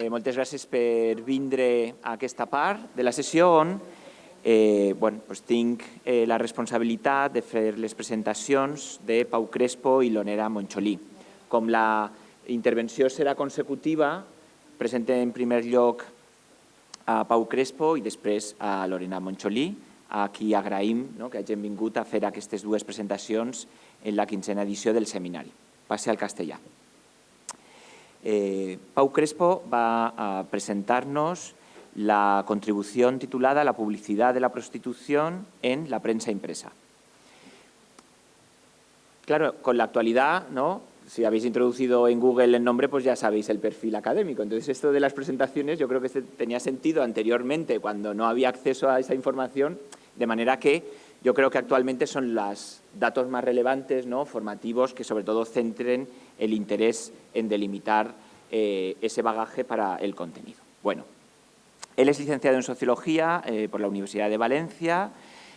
moltes gràcies per vindre a aquesta part de la sessió on tinc la responsabilitat de fer les presentacions de Pau Crespo i Lorena Moncholí. Com la intervenció serà consecutiva, presento en primer lloc a Pau Crespo i després a Lorena Moncholí, a qui agraïm que hagin vingut a fer aquestes dues presentacions en la 15a edició del seminari. Passe al castellà. Pau Crespo va a presentarnos la contribución titulada La publicidad de la prostitución en la prensa impresa. Claro, con la actualidad, ¿no? Si habéis introducido en Google el nombre, pues ya sabéis el perfil académico. Entonces, esto de las presentaciones yo creo que tenía sentido anteriormente, cuando no había acceso a esa información, de manera que yo creo que actualmente son los datos más relevantes, ¿no? Formativos, que sobre todo centren el interés en delimitar ese bagaje para el contenido. Bueno, él es licenciado en Sociología por la Universidad de Valencia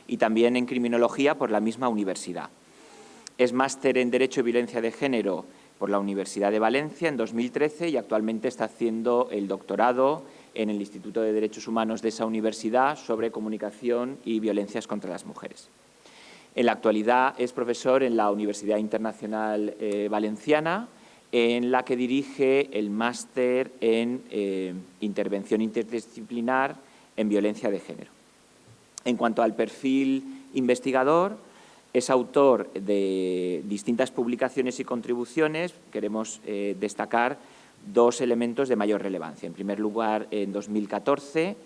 y también en Criminología por la misma universidad. Es máster en Derecho y Violencia de Género por la Universidad de Valencia en 2013 y actualmente está haciendo el doctorado en el Instituto de Derechos Humanos de esa universidad sobre comunicación y violencias contra las mujeres. En la actualidad es profesor en la Universidad Internacional Valenciana, en la que dirige el máster en Intervención Interdisciplinar en Violencia de Género. En cuanto al perfil investigador, es autor de distintas publicaciones y contribuciones. Queremos destacar dos elementos de mayor relevancia. En primer lugar, en 2014,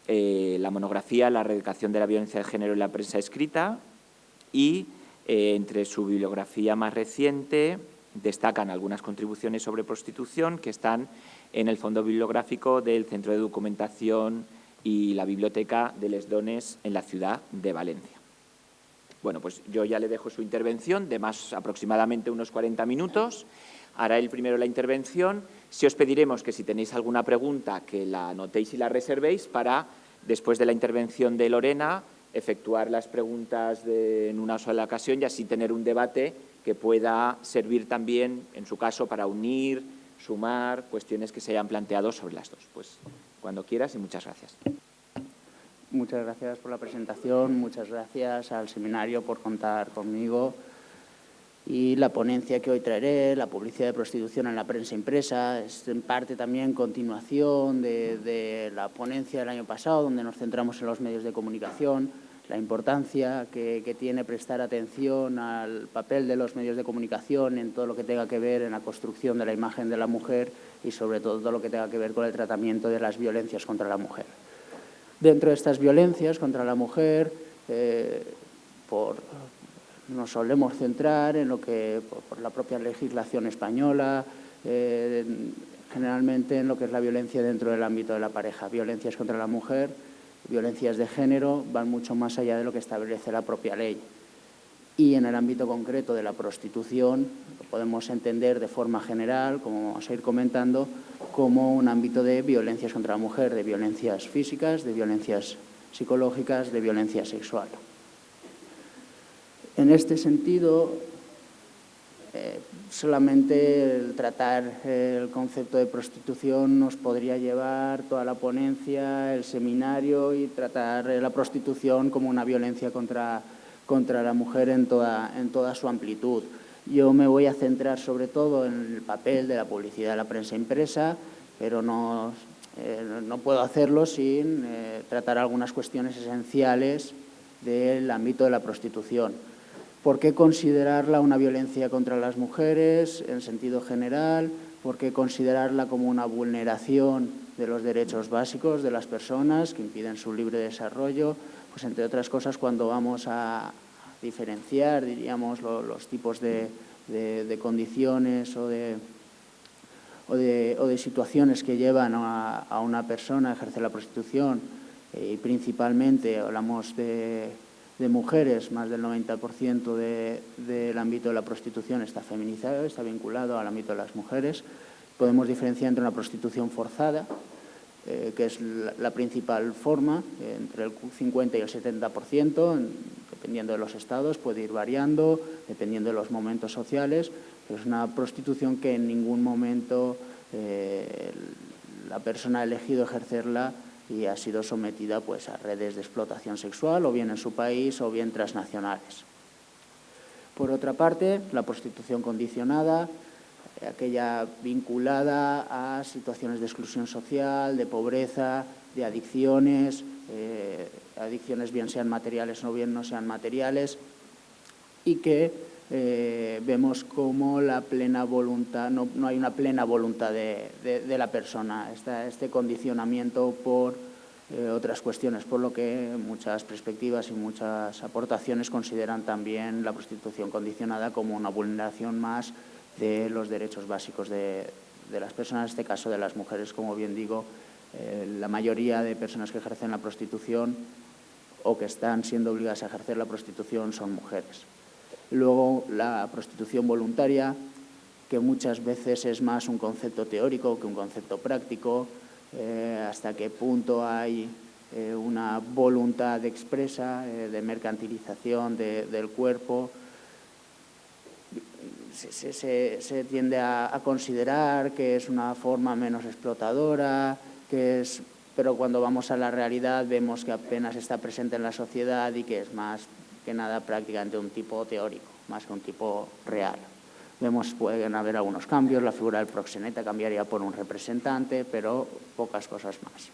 la monografía La erradicación de la violencia de género en la prensa escrita y entre su bibliografía más reciente destacan algunas contribuciones sobre prostitución que están en el fondo bibliográfico del Centro de Documentación y la Biblioteca de Les Dones en la ciudad de Valencia. Bueno, pues yo ya le dejo su intervención de más aproximadamente unos 40 minutos. Hará él primero la intervención. Si os pediremos que si tenéis alguna pregunta que la anotéis y la reservéis para, después de la intervención de Lorena, efectuar las preguntas en una sola ocasión y así tener un debate que pueda servir también, en su caso, para unir, sumar cuestiones que se hayan planteado sobre las dos. Pues cuando quieras y muchas gracias. Muchas gracias por la presentación, muchas gracias al seminario por contar conmigo y la ponencia que hoy traeré, la publicidad de prostitución en la prensa impresa, es en parte también continuación de la ponencia del año pasado, donde nos centramos en los medios de comunicación, la importancia que tiene prestar atención al papel de los medios de comunicación en todo lo que tenga que ver en la construcción de la imagen de la mujer y sobre todo lo que tenga que ver con el tratamiento de las violencias contra la mujer. Dentro de estas violencias contra la mujer, nos solemos centrar en lo que, por la propia legislación española, generalmente en lo que es la violencia dentro del ámbito de la pareja. Violencias contra la mujer, violencias de género van mucho más allá de lo que establece la propia ley. Y en el ámbito concreto de la prostitución, lo podemos entender de forma general, como vamos a ir comentando, como un ámbito de violencias contra la mujer, de violencias físicas, de violencias psicológicas, de violencia sexual. En este sentido, solamente el tratar el concepto de prostitución nos podría llevar toda la ponencia, el seminario y tratar la prostitución como una violencia contra la mujer en toda su amplitud. Yo me voy a centrar sobre todo en el papel de la publicidad de la prensa impresa, pero no puedo hacerlo sin tratar algunas cuestiones esenciales del ámbito de la prostitución. ¿Por qué considerarla una violencia contra las mujeres en sentido general? ¿Por qué considerarla como una vulneración de los derechos básicos de las personas que impiden su libre desarrollo? Pues entre otras cosas, cuando vamos a diferenciar, diríamos, los tipos de condiciones o de situaciones que llevan a una persona a ejercer la prostitución, y principalmente hablamos de mujeres, más del 90% del ámbito de la prostitución está feminizado, está vinculado al ámbito de las mujeres. Podemos diferenciar entre una prostitución forzada, que es la principal forma, entre el 50 y el 70%, dependiendo de los estados, puede ir variando, dependiendo de los momentos sociales, pero es una prostitución que en ningún momento la persona ha elegido ejercerla y ha sido sometida pues, a redes de explotación sexual, o bien en su país o bien transnacionales. Por otra parte, la prostitución condicionada, aquella vinculada a situaciones de exclusión social, de pobreza, de adicciones, adicciones bien sean materiales o bien no sean materiales, y que vemos como la plena voluntad, no hay una plena voluntad de la persona, este condicionamiento por otras cuestiones, por lo que muchas perspectivas y muchas aportaciones consideran también la prostitución condicionada como una vulneración más de los derechos básicos de las personas, en este caso de las mujeres. Como bien digo, la mayoría de personas que ejercen la prostitución o que están siendo obligadas a ejercer la prostitución son mujeres. Luego, la prostitución voluntaria, que muchas veces es más un concepto teórico que un concepto práctico, hasta qué punto hay una voluntad expresa de mercantilización del cuerpo. Se tiende a considerar que es una forma menos explotadora, pero cuando vamos a la realidad vemos que apenas está presente en la sociedad y que es más que nada prácticamente un tipo teórico, más que un tipo real. Vemos, pueden haber algunos cambios, la figura del proxeneta cambiaría por un representante, pero pocas cosas más.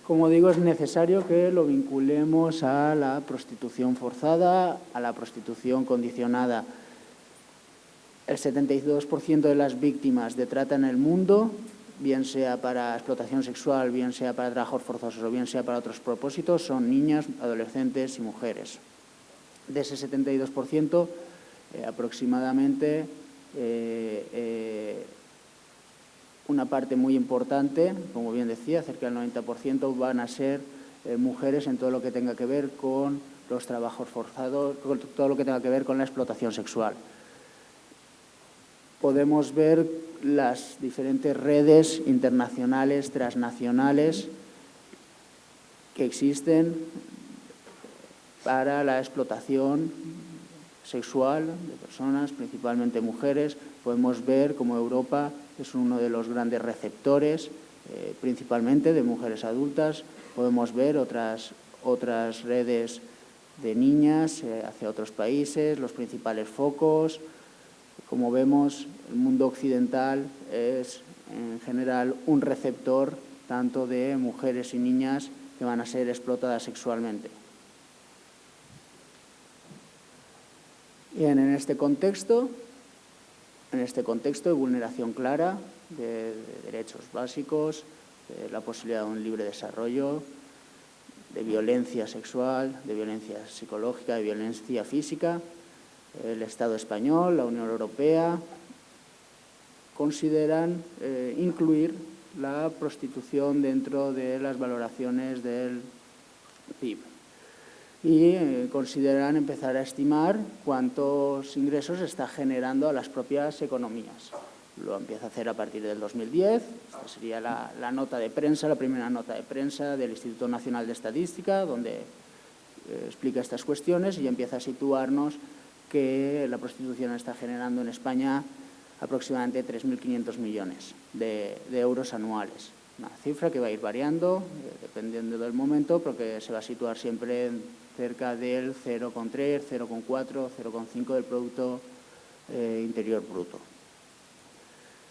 Como digo, es necesario que lo vinculemos a la prostitución forzada, a la prostitución condicionada. El 72% de las víctimas de trata en el mundo, bien sea para explotación sexual, bien sea para trabajos forzosos o bien sea para otros propósitos, son niñas, adolescentes y mujeres. De ese 72%, aproximadamente una parte muy importante, como bien decía, cerca del 90%, van a ser mujeres en todo lo que tenga que ver con los trabajos forzados, con todo lo que tenga que ver con la explotación sexual. Podemos ver las diferentes redes internacionales, transnacionales, que existen para la explotación sexual de personas, principalmente mujeres. Podemos ver cómo Europa es uno de los grandes receptores, principalmente de mujeres adultas. Podemos ver otras redes de niñas hacia otros países, los principales focos. Como vemos, el mundo occidental es en general un receptor tanto de mujeres y niñas que van a ser explotadas sexualmente. Bien, en este contexto de vulneración clara de derechos básicos, de la posibilidad de un libre desarrollo, de violencia sexual, de violencia psicológica, de violencia física, el Estado español, la Unión Europea, consideran incluir la prostitución dentro de las valoraciones del PIB y consideran empezar a estimar cuántos ingresos está generando a las propias economías. Lo empieza a hacer a partir del 2010. Esta sería la nota de prensa, la primera nota de prensa del Instituto Nacional de Estadística, donde explica estas cuestiones y empieza a situarnos que la prostitución está generando en España aproximadamente 3.500 millones de euros anuales. Una cifra que va a ir variando dependiendo del momento, pero que se va a situar siempre en cerca del 0,3, 0,4, 0,5 del Producto Interior Bruto.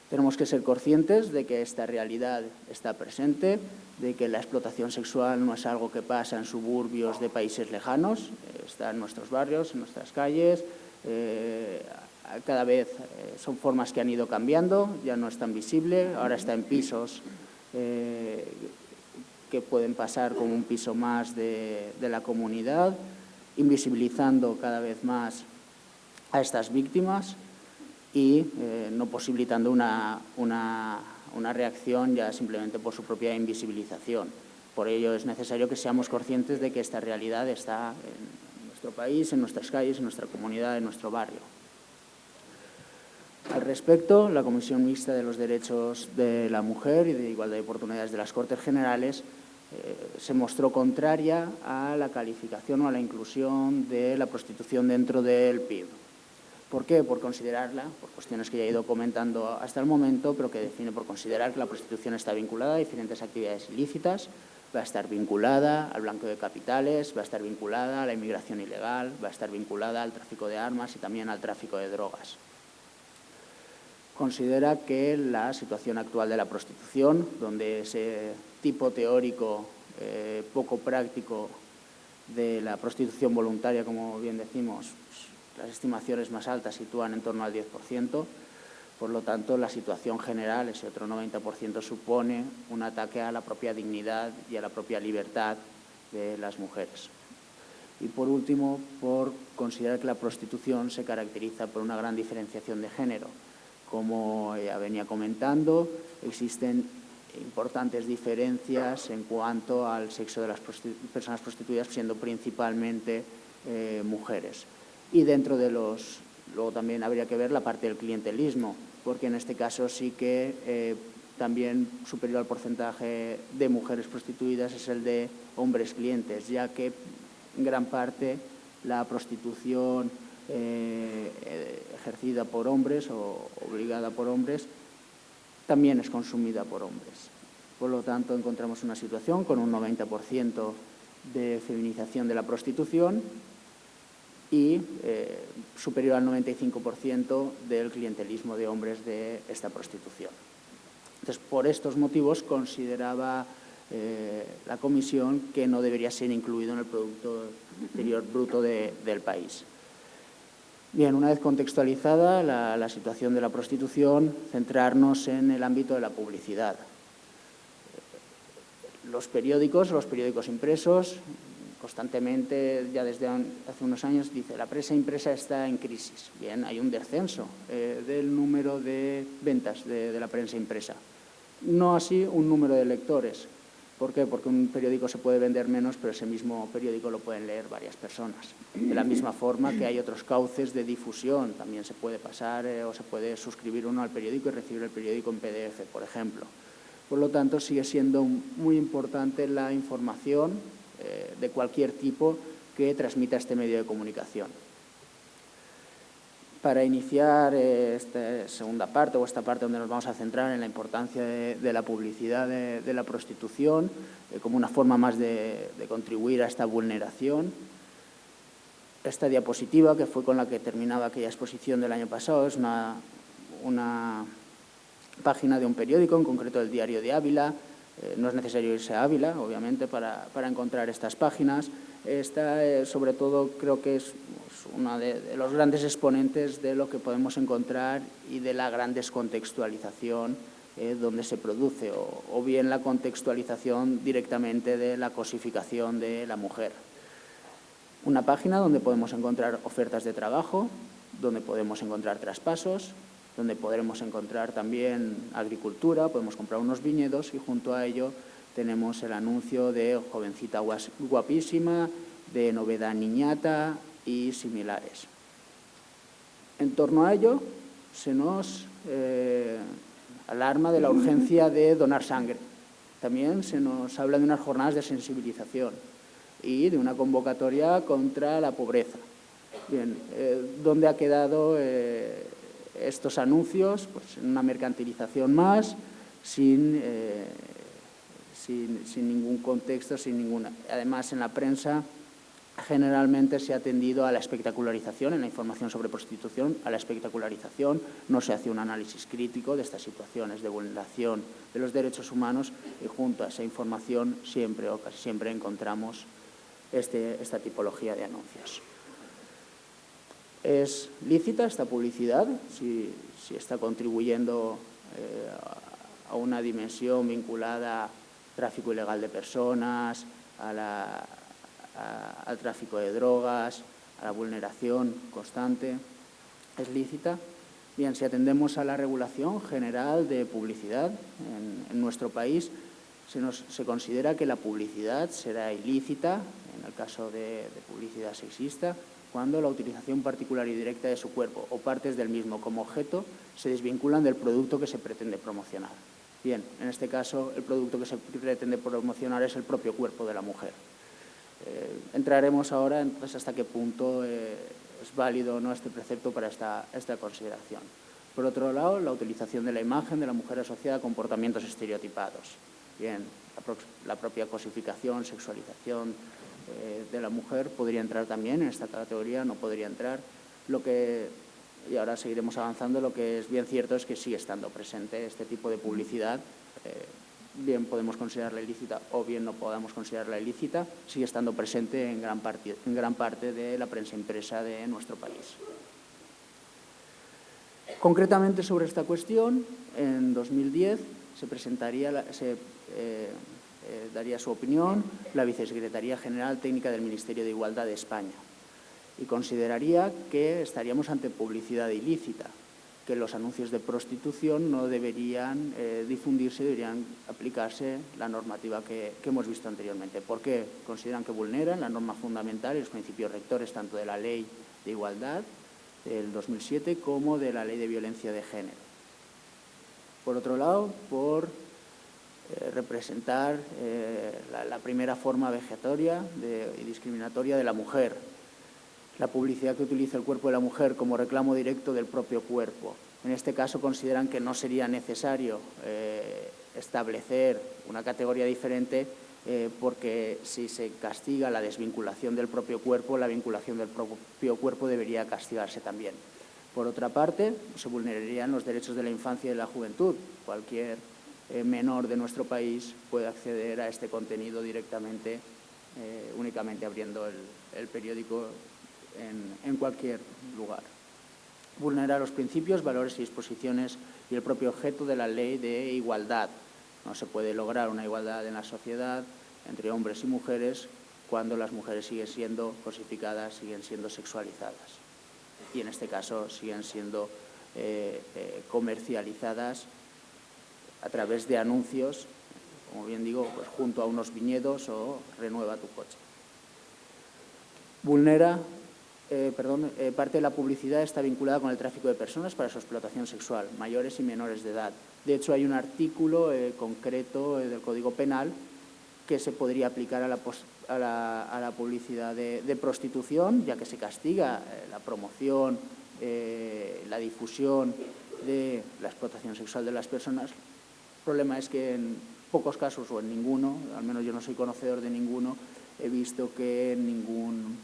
Tenemos que ser conscientes de que esta realidad está presente, de que la explotación sexual no es algo que pasa en suburbios de países lejanos, está en nuestros barrios, en nuestras calles. Cada vez son formas que han ido cambiando, ya no es tan visible, ahora está en pisos que pueden pasar como un piso más de la comunidad, invisibilizando cada vez más a estas víctimas y no posibilitando una reacción ya simplemente por su propia invisibilización. Por ello es necesario que seamos conscientes de que esta realidad está en nuestro país, en nuestras calles, en nuestra comunidad, en nuestro barrio. Al respecto, la Comisión Mixta de los Derechos de la Mujer y de Igualdad de Oportunidades de las Cortes Generales se mostró contraria a la calificación o a la inclusión de la prostitución dentro del PIB. ¿Por qué? Por considerarla, por cuestiones que ya he ido comentando hasta el momento, pero que define por considerar que la prostitución está vinculada a diferentes actividades ilícitas, va a estar vinculada al blanqueo de capitales, va a estar vinculada a la inmigración ilegal, va a estar vinculada al tráfico de armas y también al tráfico de drogas. Considera que la situación actual de la prostitución, donde ese tipo teórico poco práctico de la prostitución voluntaria, como bien decimos, las estimaciones más altas sitúan en torno al 10%, por lo tanto, la situación general, ese otro 90%, supone un ataque a la propia dignidad y a la propia libertad de las mujeres. Y por último, por considerar que la prostitución se caracteriza por una gran diferenciación de género. Como ya venía comentando, existen importantes diferencias en cuanto al sexo de las personas prostituidas, siendo principalmente mujeres. Y dentro de luego también habría que ver la parte del clientelismo, porque en este caso sí que también superior al porcentaje de mujeres prostituidas es el de hombres clientes, ya que en gran parte la prostitución ejercida por hombres o obligada por hombres también es consumida por hombres. Por lo tanto, encontramos una situación con un 90% de feminización de la prostitución y superior al 95% del clientelismo de hombres de esta prostitución. Entonces, por estos motivos, consideraba la Comisión que no debería ser incluido en el Producto Interior Bruto del país. Bien, una vez contextualizada la situación de la prostitución, centrarnos en el ámbito de la publicidad. Los periódicos impresos, constantemente, ya desde hace unos años, dice la prensa impresa está en crisis. Bien, hay un descenso del número de ventas de la prensa impresa. No así un número de lectores. ¿Por qué? Porque un periódico se puede vender menos, pero ese mismo periódico lo pueden leer varias personas. De la misma forma que hay otros cauces de difusión. También se puede pasar o se puede suscribir uno al periódico y recibir el periódico en PDF, por ejemplo. Por lo tanto, sigue siendo muy importante la información de cualquier tipo que transmita este medio de comunicación. Para iniciar esta segunda parte o esta parte donde nos vamos a centrar en la importancia de la publicidad de la prostitución como una forma más de contribuir a esta vulneración, esta diapositiva, que fue con la que terminaba aquella exposición del año pasado, es una página de un periódico, en concreto el Diario de Ávila. No es necesario irse a Ávila, obviamente, para encontrar estas páginas. Esta, sobre todo, creo que es uno de los grandes exponentes de lo que podemos encontrar y de la gran descontextualización donde se produce, o bien la contextualización directamente de la cosificación de la mujer. Una página donde podemos encontrar ofertas de trabajo, donde podemos encontrar traspasos, donde podremos encontrar también agricultura, podemos comprar unos viñedos y junto a ello tenemos el anuncio de jovencita guapísima, de novedad niñata y similares. En torno a ello se nos alarma de la urgencia de donar sangre. También se nos habla de unas jornadas de sensibilización y de una convocatoria contra la pobreza. Bien, ¿dónde ha quedado estos anuncios? Pues en una mercantilización más, sin ningún contexto, Además, en la prensa generalmente se ha tendido a la espectacularización, en la información sobre prostitución, a la espectacularización, no se hace un análisis crítico de estas situaciones de vulneración de los derechos humanos y junto a esa información siempre o casi siempre encontramos esta tipología de anuncios. ¿Es lícita esta publicidad? Si está contribuyendo a una dimensión vinculada al tráfico ilegal de personas, al tráfico de drogas, a la vulneración constante. ¿Es lícita? Bien, si atendemos a la regulación general de publicidad en nuestro país, se considera que la publicidad será ilícita, en el caso de publicidad sexista, cuando la utilización particular y directa de su cuerpo o partes del mismo como objeto se desvinculan del producto que se pretende promocionar. Bien, en este caso el producto que se pretende promocionar es el propio cuerpo de la mujer. Entraremos ahora entonces hasta qué punto es válido o no este precepto para esta consideración. Por otro lado, la utilización de la imagen de la mujer asociada a comportamientos estereotipados. Bien, la propia cosificación, sexualización de la mujer podría entrar también en esta categoría, no podría entrar. Y ahora seguiremos avanzando, lo que es bien cierto es que sigue estando presente este tipo de publicidad. Bien podemos considerarla ilícita o bien no podamos considerarla ilícita, sigue estando presente en gran parte de la prensa impresa de nuestro país. Concretamente sobre esta cuestión, en 2010 daría su opinión la Vicesecretaría General Técnica del Ministerio de Igualdad de España y consideraría que estaríamos ante publicidad ilícita, que los anuncios de prostitución no deberían difundirse, deberían aplicarse la normativa que hemos visto anteriormente. ¿Por qué? Consideran que vulneran la norma fundamental y los principios rectores tanto de la Ley de Igualdad del 2007 como de la Ley de Violencia de Género. Por otro lado, por representar la primera forma vejatoria y discriminatoria de la mujer, la publicidad que utiliza el cuerpo de la mujer como reclamo directo del propio cuerpo. En este caso consideran que no sería necesario establecer una categoría diferente porque si se castiga la desvinculación del propio cuerpo, la vinculación del propio cuerpo debería castigarse también. Por otra parte, se vulnerarían los derechos de la infancia y de la juventud. Cualquier menor de nuestro país puede acceder a este contenido directamente, únicamente abriendo el periódico en cualquier lugar. Vulnera los principios, valores y disposiciones y el propio objeto de la Ley de Igualdad. No se puede lograr una igualdad en la sociedad entre hombres y mujeres cuando las mujeres siguen siendo cosificadas, siguen siendo sexualizadas. Y en este caso siguen siendo comercializadas a través de anuncios, como bien digo, pues junto a unos viñedos o renueva tu coche. Parte de la publicidad está vinculada con el tráfico de personas para su explotación sexual, mayores y menores de edad. De hecho, hay un artículo concreto del Código Penal que se podría aplicar a la publicidad de prostitución, ya que se castiga la promoción, la difusión de la explotación sexual de las personas. El problema es que en pocos casos o en ninguno, al menos yo no soy conocedor de ninguno, he visto que en ningún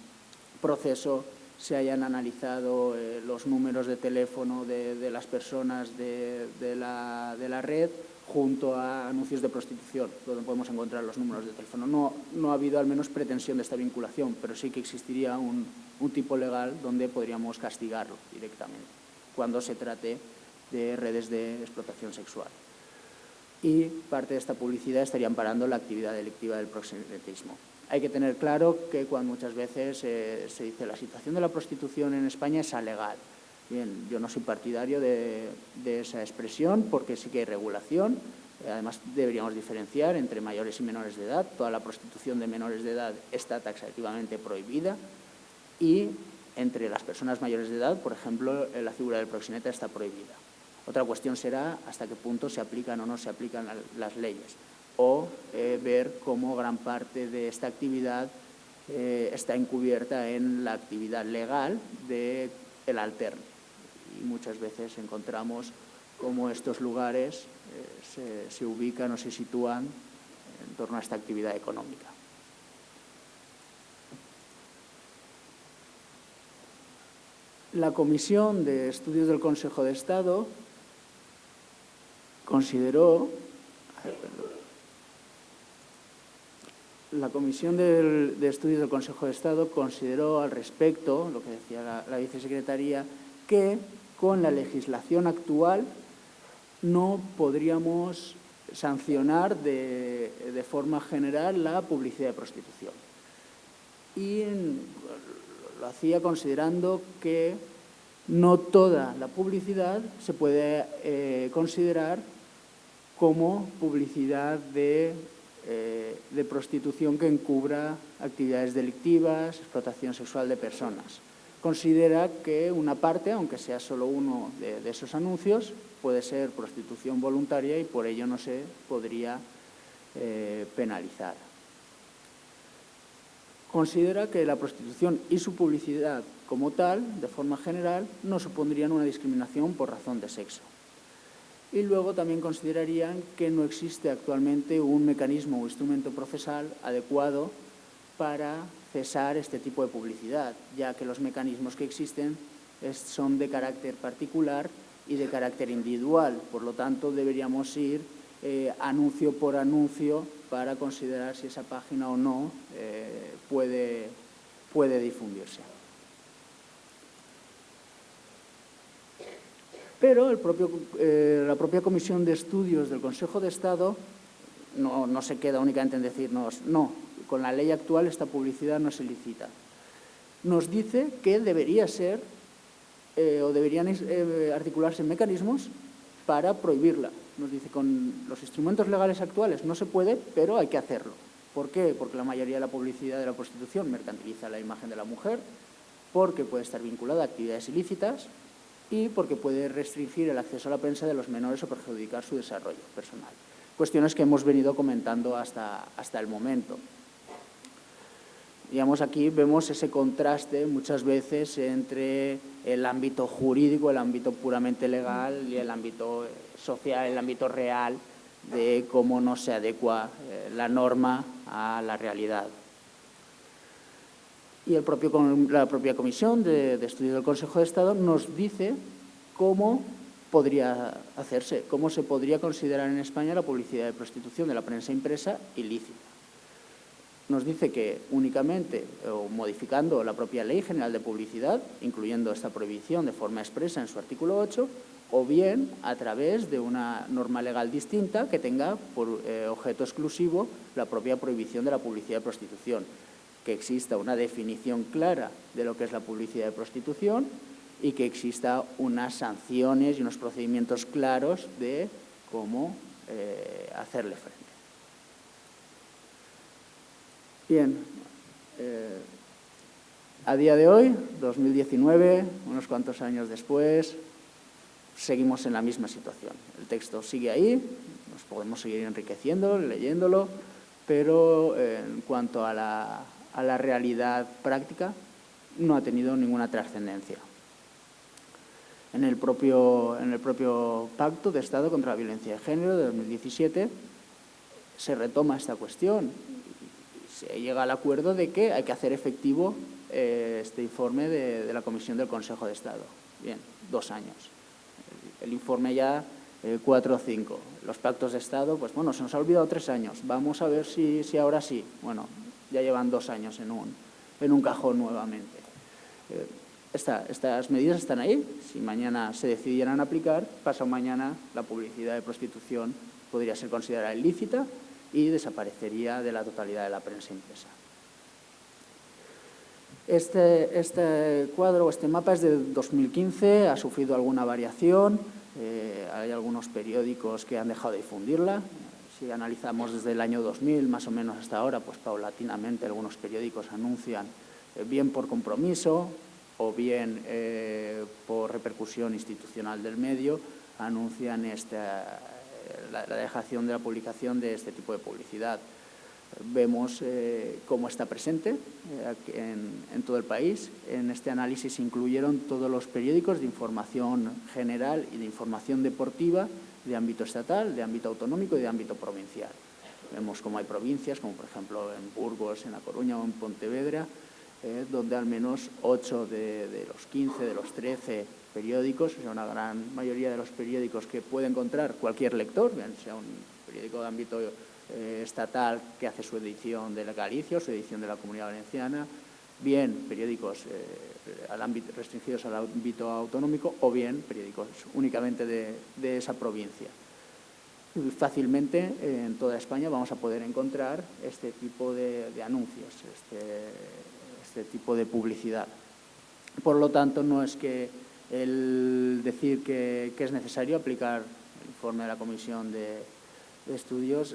proceso se hayan analizado los números de teléfono de las personas de la red junto a anuncios de prostitución, donde podemos encontrar los números de teléfono. No ha habido al menos pretensión de esta vinculación, pero sí que existiría un tipo legal donde podríamos castigarlo directamente cuando se trate de redes de explotación sexual. Y parte de esta publicidad estaría amparando la actividad delictiva del proxenetismo. Hay que tener claro que cuando muchas veces se dice la situación de la prostitución en España es alegal. Bien, yo no soy partidario de esa expresión porque sí que hay regulación. Además, deberíamos diferenciar entre mayores y menores de edad. Toda la prostitución de menores de edad está taxativamente prohibida y entre las personas mayores de edad, por ejemplo, la figura del proxeneta está prohibida. Otra cuestión será hasta qué punto se aplican o no se aplican las leyes o ver cómo gran parte de esta actividad está encubierta en la actividad legal del alterne. Y muchas veces encontramos cómo estos lugares se ubican o se sitúan en torno a esta actividad económica. La Comisión de Estudios del Consejo de Estado consideró... La Comisión de Estudios del Consejo de Estado consideró al respecto, lo que decía la Vicesecretaría, que con la legislación actual no podríamos sancionar de forma general la publicidad de prostitución. Y lo hacía considerando que no toda la publicidad se puede considerar como publicidad de prostitución que encubra actividades delictivas, explotación sexual de personas. Considera que una parte, aunque sea solo uno de esos anuncios, puede ser prostitución voluntaria y por ello no se podría penalizar. considera que la prostitución y su publicidad como tal, de forma general, no supondrían una discriminación por razón de sexo. Y luego también considerarían que no existe actualmente un mecanismo o instrumento procesal adecuado para cesar este tipo de publicidad, ya que los mecanismos que existen son de carácter particular y de carácter individual. Por lo tanto, deberíamos ir anuncio por anuncio para considerar si esa página o no puede difundirse. Pero la propia Comisión de Estudios del Consejo de Estado no se queda únicamente en decirnos no, con la ley actual esta publicidad no se licita. Nos dice que debería ser o deberían articularse mecanismos para prohibirla. Nos dice con los instrumentos legales actuales no se puede, pero hay que hacerlo. ¿Por qué? Porque la mayoría de la publicidad de la prostitución mercantiliza la imagen de la mujer, porque puede estar vinculada a actividades ilícitas y porque puede restringir el acceso a la prensa de los menores o perjudicar su desarrollo personal. Cuestiones que hemos venido comentando hasta el momento. Digamos, aquí vemos ese contraste muchas veces entre el ámbito jurídico, el ámbito puramente legal y el ámbito social, el ámbito real de cómo no se adecua la norma a la realidad. Y la propia Comisión de Estudios del Consejo de Estado nos dice cómo podría hacerse, cómo se podría considerar en España la publicidad de prostitución de la prensa impresa ilícita. Nos dice que únicamente, o modificando la propia Ley General de Publicidad, incluyendo esta prohibición de forma expresa en su artículo 8, o bien a través de una norma legal distinta que tenga por objeto exclusivo la propia prohibición de la publicidad de prostitución, que exista una definición clara de lo que es la publicidad de prostitución y que exista unas sanciones y unos procedimientos claros de cómo hacerle frente. Bien, a día de hoy, 2019, unos cuantos años después, seguimos en la misma situación. El texto sigue ahí, nos podemos seguir enriqueciendo, leyéndolo, pero en cuanto a la realidad práctica, no ha tenido ninguna trascendencia. En el propio Pacto de Estado contra la Violencia de Género de 2017 se retoma esta cuestión. Se llega al acuerdo de que hay que hacer efectivo este informe de la Comisión del Consejo de Estado. Bien, 2 años. El informe ya 4 o 5. Los pactos de Estado, pues bueno, se nos ha olvidado 3 años. Vamos a ver si ahora sí. Bueno, ya llevan 2 años en un cajón nuevamente. Estas medidas están ahí. Si mañana se decidieran aplicar, pasado mañana la publicidad de prostitución podría ser considerada ilícita y desaparecería de la totalidad de la prensa impresa. Este cuadro o este mapa es de 2015, ha sufrido alguna variación, hay algunos periódicos que han dejado de difundirla. Si analizamos desde el año 2000 más o menos hasta ahora, pues paulatinamente algunos periódicos anuncian bien por compromiso o bien por repercusión institucional del medio, anuncian la dejación de la publicación de este tipo de publicidad. Vemos cómo está presente en todo el país. En este análisis se incluyeron todos los periódicos de información general y de información deportiva de ámbito estatal, de ámbito autonómico y de ámbito provincial. Vemos cómo hay provincias, como por ejemplo en Burgos, en La Coruña o en Pontevedra, donde al menos 8 de los 15, de los 13 periódicos, o sea, una gran mayoría de los periódicos que puede encontrar cualquier lector, bien sea un periódico de ámbito estatal que hace su edición de la Galicia o su edición de la Comunidad Valenciana, bien periódicos restringidos al ámbito autonómico o bien periódicos únicamente de esa provincia. Fácilmente en toda España vamos a poder encontrar este tipo de anuncios, este tipo de publicidad. Por lo tanto, no es que el decir que es necesario aplicar el informe de la Comisión de Estudios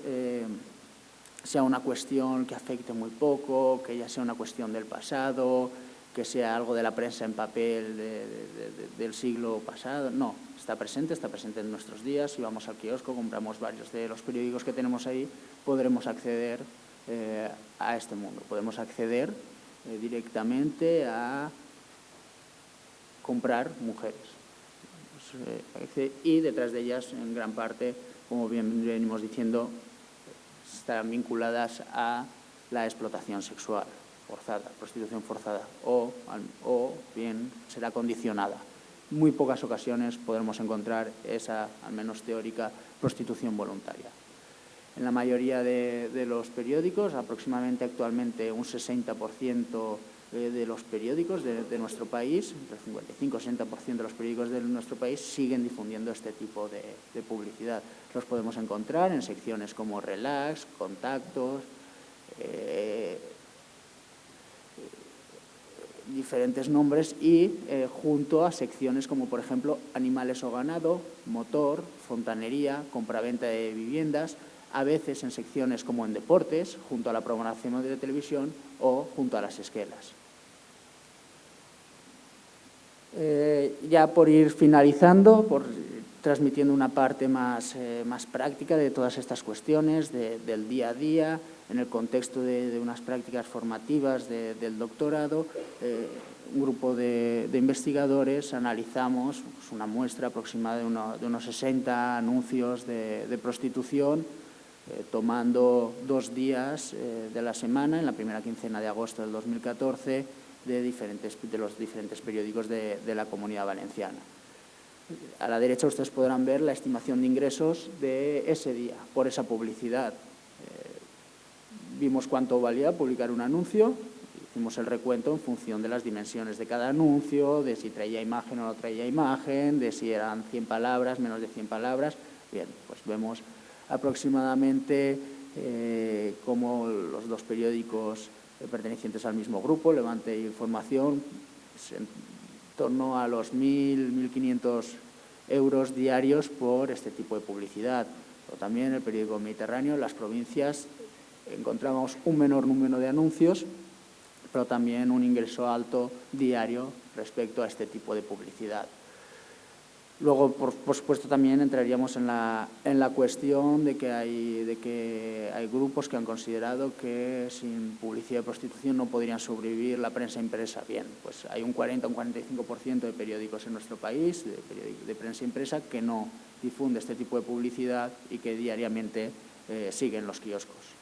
sea una cuestión que afecte muy poco, que ya sea una cuestión del pasado, que sea algo de la prensa en papel del siglo pasado. No, está presente en nuestros días. Si vamos al kiosco, compramos varios de los periódicos que tenemos ahí, podremos acceder a este mundo. Podemos acceder directamente a comprar mujeres. Y detrás de ellas, en gran parte, como bien venimos diciendo, estarán vinculadas a la explotación sexual forzada, prostitución forzada, o bien será condicionada. En muy pocas ocasiones podremos encontrar esa, al menos teórica, prostitución voluntaria. En la mayoría de los periódicos, aproximadamente actualmente un 60% de los periódicos de nuestro país, entre 55 y 60% de los periódicos de nuestro país siguen difundiendo este tipo de publicidad. Los podemos encontrar en secciones como Relax, Contactos, diferentes nombres y junto a secciones como, por ejemplo, Animales o Ganado, Motor, Fontanería, Compraventa de viviendas, a veces en secciones como en Deportes, junto a la programación de televisión o junto a las esquelas. Ya por ir finalizando, transmitiendo una parte más práctica de todas estas cuestiones, del día a día, en el contexto de unas prácticas formativas del doctorado, un grupo de investigadores analizamos una muestra aproximada de unos 60 anuncios de prostitución, tomando 2 días de la semana, en la primera quincena de agosto del 2014, de los diferentes periódicos de la Comunidad Valenciana. A la derecha ustedes podrán ver la estimación de ingresos de ese día por esa publicidad. Vimos cuánto valía publicar un anuncio, hicimos el recuento en función de las dimensiones de cada anuncio, de si traía imagen o no traía imagen, de si eran 100 palabras, menos de 100 palabras. Bien, pues vemos aproximadamente cómo los 2 periódicos pertenecientes al mismo grupo, Levante e Información, en torno a los 1.000–1.500 euros diarios por este tipo de publicidad. Pero también el periódico Mediterráneo, en las provincias, encontramos un menor número de anuncios, pero también un ingreso alto diario respecto a este tipo de publicidad. Luego, por supuesto, también entraríamos en la cuestión de que hay grupos que han considerado que sin publicidad de prostitución no podrían sobrevivir la prensa impresa. Bien, pues hay un 40 o un 45% de periódicos en nuestro país, de prensa impresa, que no difunde este tipo de publicidad y que diariamente siguen los kioscos.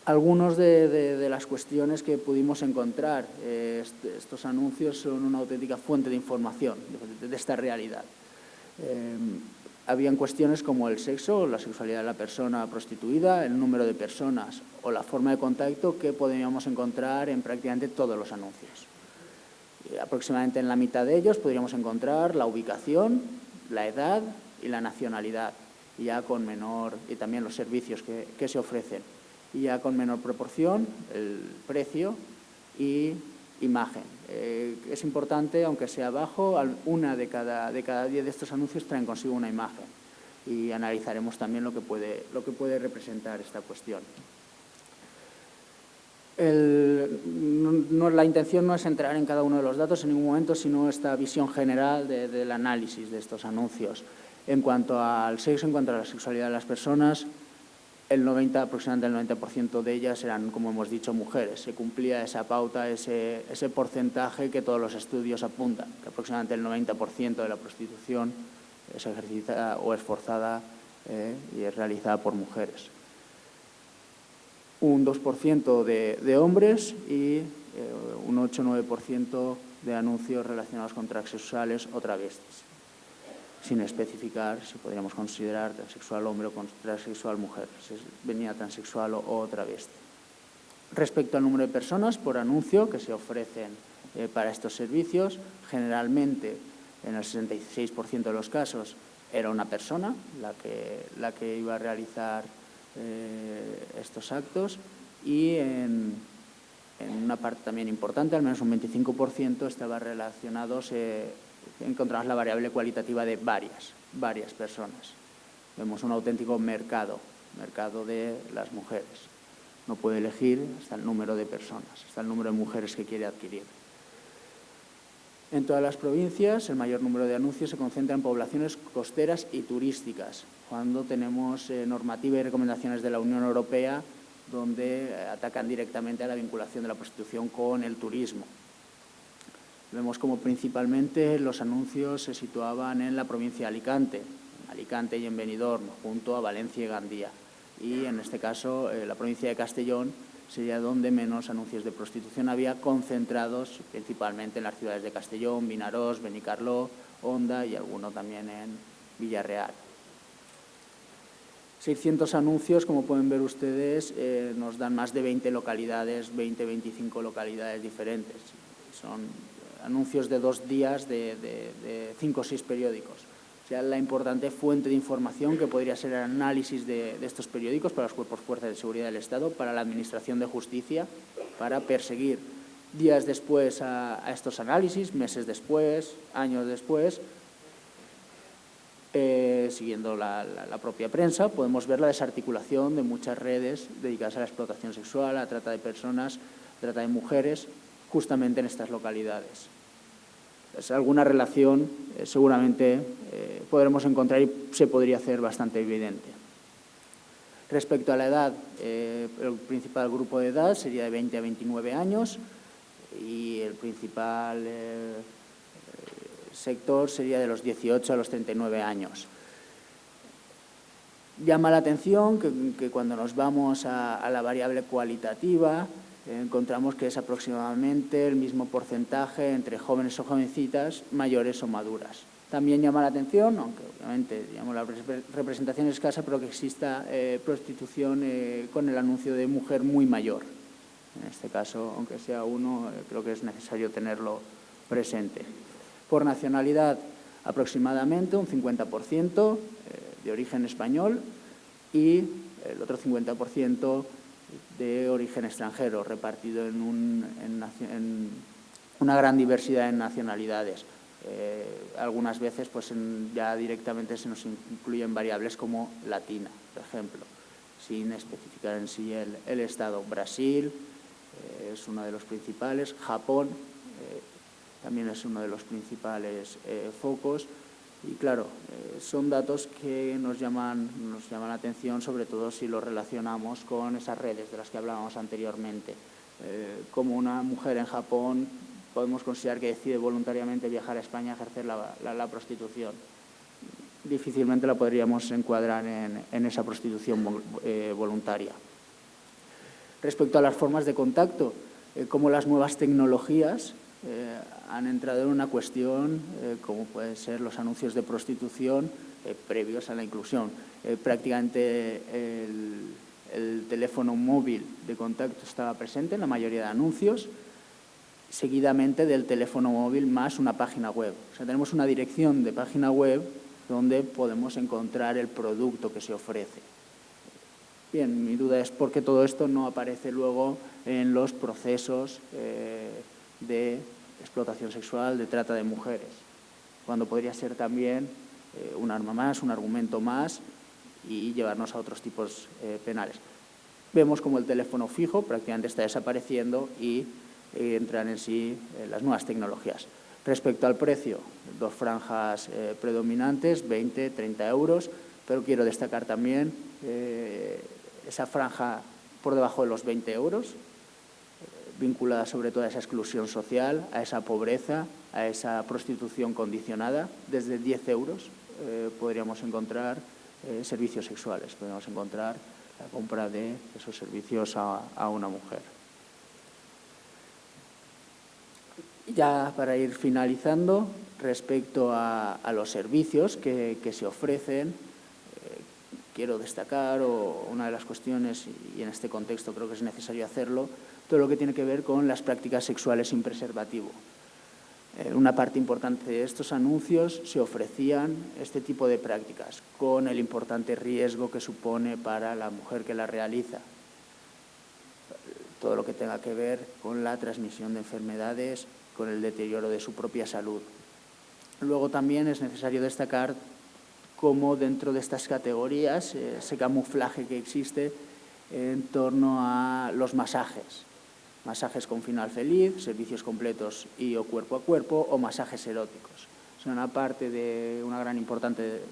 Algunas de las cuestiones que pudimos encontrar, estos anuncios son una auténtica fuente de información de esta realidad. Habían cuestiones como el sexo, la sexualidad de la persona prostituida, el número de personas o la forma de contacto que podríamos encontrar en prácticamente todos los anuncios. Aproximadamente en la mitad de ellos podríamos encontrar la ubicación, la edad y la nacionalidad, y también los servicios que se ofrecen. Y ya con menor proporción, el precio y imagen. Es importante, aunque sea bajo, una de cada 10 de estos anuncios traen consigo una imagen. Y analizaremos también lo que puede representar esta cuestión. La intención no es entrar en cada uno de los datos en ningún momento, sino esta visión general del análisis de estos anuncios. En cuanto al sexo, en cuanto a la sexualidad de las personas, aproximadamente el 90% de ellas eran, como hemos dicho, mujeres. Se cumplía esa pauta, ese porcentaje que todos los estudios apuntan, que aproximadamente el 90% de la prostitución es ejercida o es forzada y es realizada por mujeres. Un 2% de hombres y un 8–9% de anuncios relacionados con transexuales o travestis, sin especificar si podríamos considerar transexual hombre o transexual mujer, si venía transexual o travesti. Respecto al número de personas por anuncio que se ofrecen para estos servicios, generalmente en el 66% de los casos era una persona la que iba a realizar estos actos, y en una parte también importante, al menos un 25%, estaba relacionado, encontramos la variable cualitativa de varias personas. Vemos un auténtico mercado de las mujeres. No puede elegir hasta el número de personas, hasta el número de mujeres que quiere adquirir. En todas las provincias, el mayor número de anuncios se concentra en poblaciones costeras y turísticas, cuando tenemos normativa y recomendaciones de la Unión Europea donde atacan directamente a la vinculación de la prostitución con el turismo. Vemos como principalmente los anuncios se situaban en la provincia de Alicante, y en Benidorm, junto a Valencia y Gandía. Y en este caso, la provincia de Castellón sería donde menos anuncios de prostitución había, concentrados principalmente en las ciudades de Castellón, Vinaròs, Benicarló, Onda y alguno también en Villarreal. 600 anuncios, como pueden ver ustedes, nos dan más de 20 localidades, 20-25 localidades diferentes. Son anuncios de 2 días de 5 o 6 periódicos. O sea, la importante fuente de información que podría ser el análisis de estos periódicos para los cuerpos fuerzas de seguridad del Estado, para la Administración de Justicia, para perseguir días después a estos análisis, meses después, años después. Siguiendo la propia prensa, podemos ver la desarticulación de muchas redes dedicadas a la explotación sexual, a la trata de personas, trata de mujeres, justamente en estas localidades. Pues alguna relación seguramente podremos encontrar y se podría hacer bastante evidente. Respecto a la edad, el principal grupo de edad sería de 20 a 29 años y el principal sector sería de los 18 a los 39 años. Llama la atención que cuando nos vamos a la variable cualitativa, encontramos que es aproximadamente el mismo porcentaje entre jóvenes o jovencitas, mayores o maduras. También llama la atención, aunque obviamente digamos, la representación es escasa, pero que exista prostitución con el anuncio de mujer muy mayor. En este caso, aunque sea uno, creo que es necesario tenerlo presente. Por nacionalidad, aproximadamente un 50% de origen español y el otro 50% de origen extranjero, repartido en una gran diversidad de nacionalidades. Algunas veces pues ya directamente se nos incluyen variables como latina, por ejemplo, sin especificar en sí el Estado. Brasil es uno de los principales, Japón también es uno de los principales focos. Y claro, son datos que nos llaman la atención, sobre todo si lo relacionamos con esas redes de las que hablábamos anteriormente. Como una mujer en Japón podemos considerar que decide voluntariamente viajar a España a ejercer la prostitución. Difícilmente la podríamos encuadrar en esa prostitución voluntaria. Respecto a las formas de contacto, como las nuevas tecnologías han entrado en una cuestión como pueden ser los anuncios de prostitución previos a la inclusión. Prácticamente el teléfono móvil de contacto estaba presente en la mayoría de anuncios, seguidamente del teléfono móvil más una página web. O sea, tenemos una dirección de página web donde podemos encontrar el producto que se ofrece. Bien, mi duda es por qué todo esto no aparece luego en los procesos de explotación sexual, de trata de mujeres, cuando podría ser también un arma más, un argumento más y llevarnos a otros tipos penales. Vemos como el teléfono fijo prácticamente está desapareciendo y entran en sí las nuevas tecnologías. Respecto al precio, 2 franjas predominantes, 20, 30 euros, pero quiero destacar también esa franja por debajo de los 20 euros, vinculada sobre todo a esa exclusión social, a esa pobreza, a esa prostitución condicionada. Desde 10 euros podríamos encontrar servicios sexuales, podríamos encontrar la compra de esos servicios a una mujer. Ya para ir finalizando, respecto a los servicios que se ofrecen, quiero destacar, una de las cuestiones, y en este contexto creo que es necesario hacerlo, todo lo que tiene que ver con las prácticas sexuales sin preservativo. Una parte importante de estos anuncios se ofrecían este tipo de prácticas, con el importante riesgo que supone para la mujer que la realiza. Todo lo que tenga que ver con la transmisión de enfermedades, con el deterioro de su propia salud. Luego también es necesario destacar cómo dentro de estas categorías ese camuflaje que existe en torno a los masajes. Masajes con final feliz, servicios completos y o cuerpo a cuerpo o masajes eróticos. Son una parte importante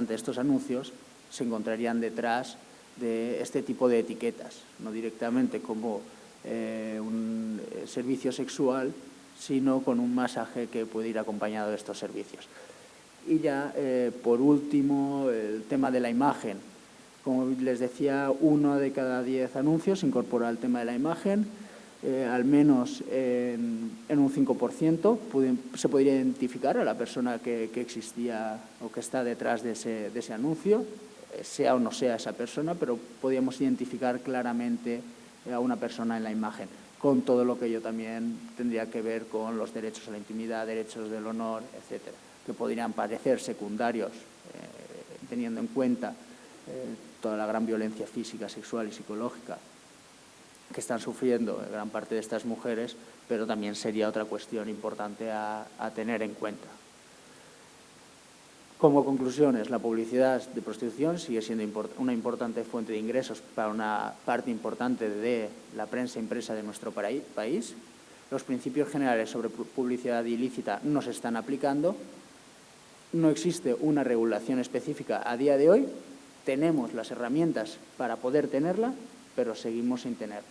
de estos anuncios se encontrarían detrás de este tipo de etiquetas, no directamente como un servicio sexual, sino con un masaje que puede ir acompañado de estos servicios. Y ya, por último, el tema de la imagen. Como les decía, 1 de cada 10 anuncios incorpora el tema de la imagen, al menos en un 5% se podría identificar a la persona que existía o que está detrás de ese anuncio, sea o no sea esa persona, pero podríamos identificar claramente a una persona en la imagen, con todo lo que ello también tendría que ver con los derechos a la intimidad, derechos del honor, etcétera, que podrían parecer secundarios, teniendo en cuenta toda la gran violencia física, sexual y psicológica que están sufriendo gran parte de estas mujeres, pero también sería otra cuestión importante a tener en cuenta. Como conclusiones, la publicidad de prostitución sigue siendo una importante fuente de ingresos para una parte importante de la prensa impresa de nuestro país. Los principios generales sobre publicidad ilícita no se están aplicando. No existe una regulación específica a día de hoy. Tenemos las herramientas para poder tenerla, pero seguimos sin tenerla.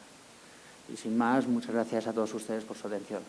Y sin más, muchas gracias a todos ustedes por su atención.